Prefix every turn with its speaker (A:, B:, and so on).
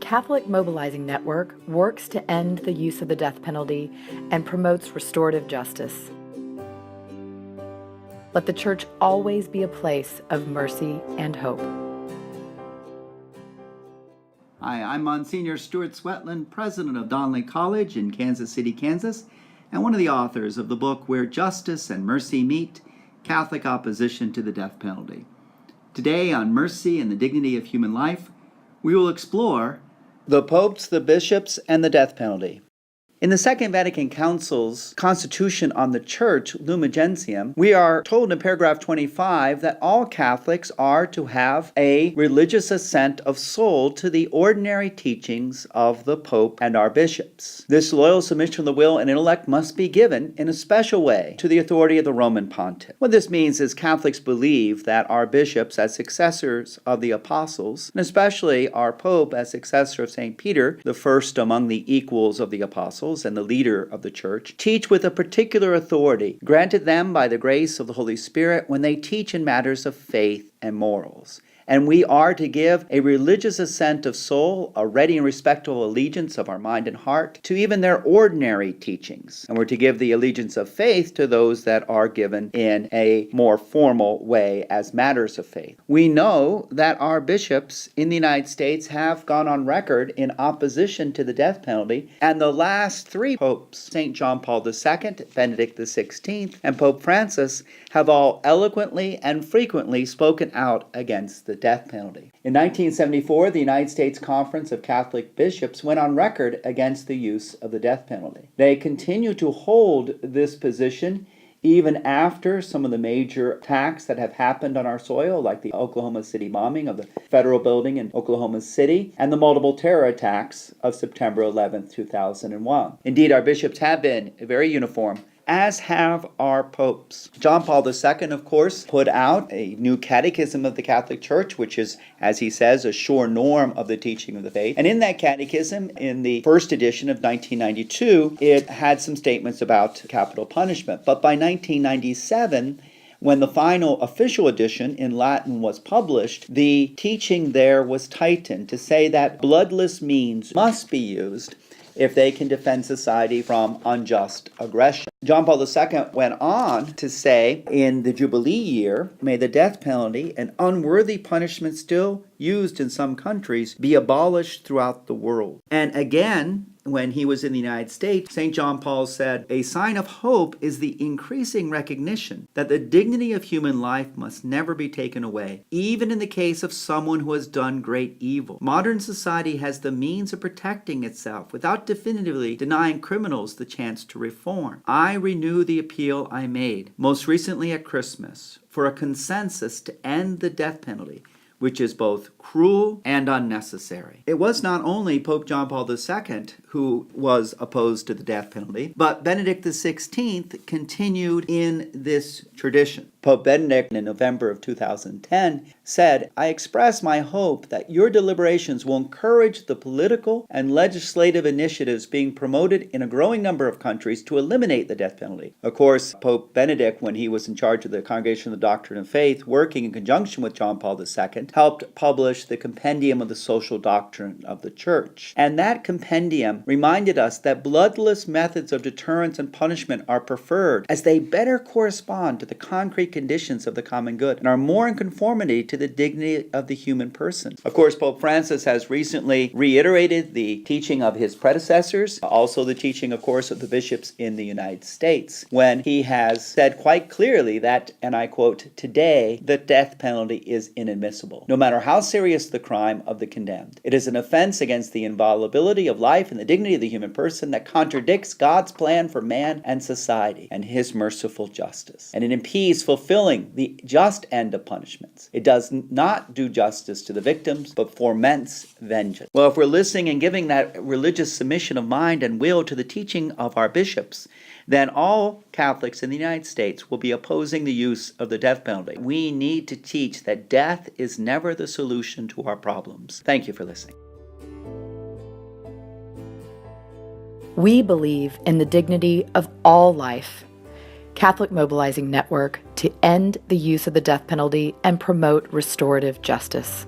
A: Catholic Mobilizing Network works to end the use of the death penalty and promotes restorative justice. Let the Church always be a place of mercy and hope.
B: Hi, I'm Monsignor Stuart Swetland, president of Donnelly College in Kansas City, Kansas, and one of the authors of the book Where Justice and Mercy Meet, Catholic Opposition to the Death Penalty. Today on Mercy and the Dignity of Human Life, we will explore the popes, the bishops, and the death penalty. In the Second Vatican Council's Constitution on the Church, Lumen Gentium, we are told in paragraph 25 that all Catholics are to have a religious assent of soul to the ordinary teachings of the Pope and our bishops. This loyal submission of the will and intellect must be given in a special way to the authority of the Roman Pontiff. What this means is Catholics believe that our bishops, as successors of the apostles, and especially our Pope as successor of St. Peter, the first among the equals of the apostles, and the leader of the Church, teach with a particular authority granted them by the grace of the Holy Spirit when they teach in matters of faith and morals. And we are to give a religious assent of soul, a ready and respectful allegiance of our mind and heart to even their ordinary teachings. And we're to give the allegiance of faith to those that are given in a more formal way as matters of faith. We know that our bishops in the United States have gone on record in opposition to the death penalty, and the last three popes, St. John Paul II, Benedict XVI, and Pope Francis, have all eloquently and frequently spoken out against the death penalty. In 1974, the United States Conference of Catholic Bishops went on record against the use of the death penalty. They continue to hold this position even after some of the major attacks that have happened on our soil, like the Oklahoma City bombing of the federal building in Oklahoma City and the multiple terror attacks of September 11, 2001. Indeed, our bishops have been very uniform, as have our popes. John Paul II, of course, put out a new catechism of the Catholic Church, which is, as he says, a sure norm of the teaching of the faith. And in that catechism, in the first edition of 1992, it had some statements about capital punishment. But by 1997, when the final official edition in Latin was published, the teaching there was tightened to say that bloodless means must be used if they can defend society from unjust aggression. John Paul II went on to say, in the Jubilee year, may the death penalty, an unworthy punishment still used in some countries, be abolished throughout the world. And again, when he was in the United States, St. John Paul said, a sign of hope is the increasing recognition that the dignity of human life must never be taken away, even in the case of someone who has done great evil. Modern society has the means of protecting itself without definitively denying criminals the chance to reform. I renew the appeal I made, most recently at Christmas, for a consensus to end the death penalty, which is both cruel and unnecessary. It was not only Pope John Paul II who was opposed to the death penalty, but Benedict XVI continued in this tradition. Pope Benedict, in November of 2010, said, I express my hope that your deliberations will encourage the political and legislative initiatives being promoted in a growing number of countries to eliminate the death penalty. Of course, Pope Benedict, when he was in charge of the Congregation of the Doctrine of Faith, working in conjunction with John Paul II, helped publish the Compendium of the Social Doctrine of the Church. And that compendium reminded us that bloodless methods of deterrence and punishment are preferred, as they better correspond to the concrete conditions of the common good and are more in conformity to the dignity of the human person. Of course, Pope Francis has recently reiterated the teaching of his predecessors, also the teaching, of course, of the bishops in the United States, when he has said quite clearly that, and I quote, today the death penalty is inadmissible, no matter how serious the crime of the condemned. It is an offense against the inviolability of life and the dignity of the human person that contradicts God's plan for man and society and his merciful justice. And it impedes fulfilling the just end of punishments. It does not do justice to the victims, but foments vengeance. Well, if we're listening and giving that religious submission of mind and will to the teaching of our bishops, then all Catholics in the United States will be opposing the use of the death penalty. We need to teach that death is never the solution to our problems. Thank you for listening.
A: We believe in the dignity of all life. Catholic Mobilizing Network to end the use of the death penalty and promote restorative justice.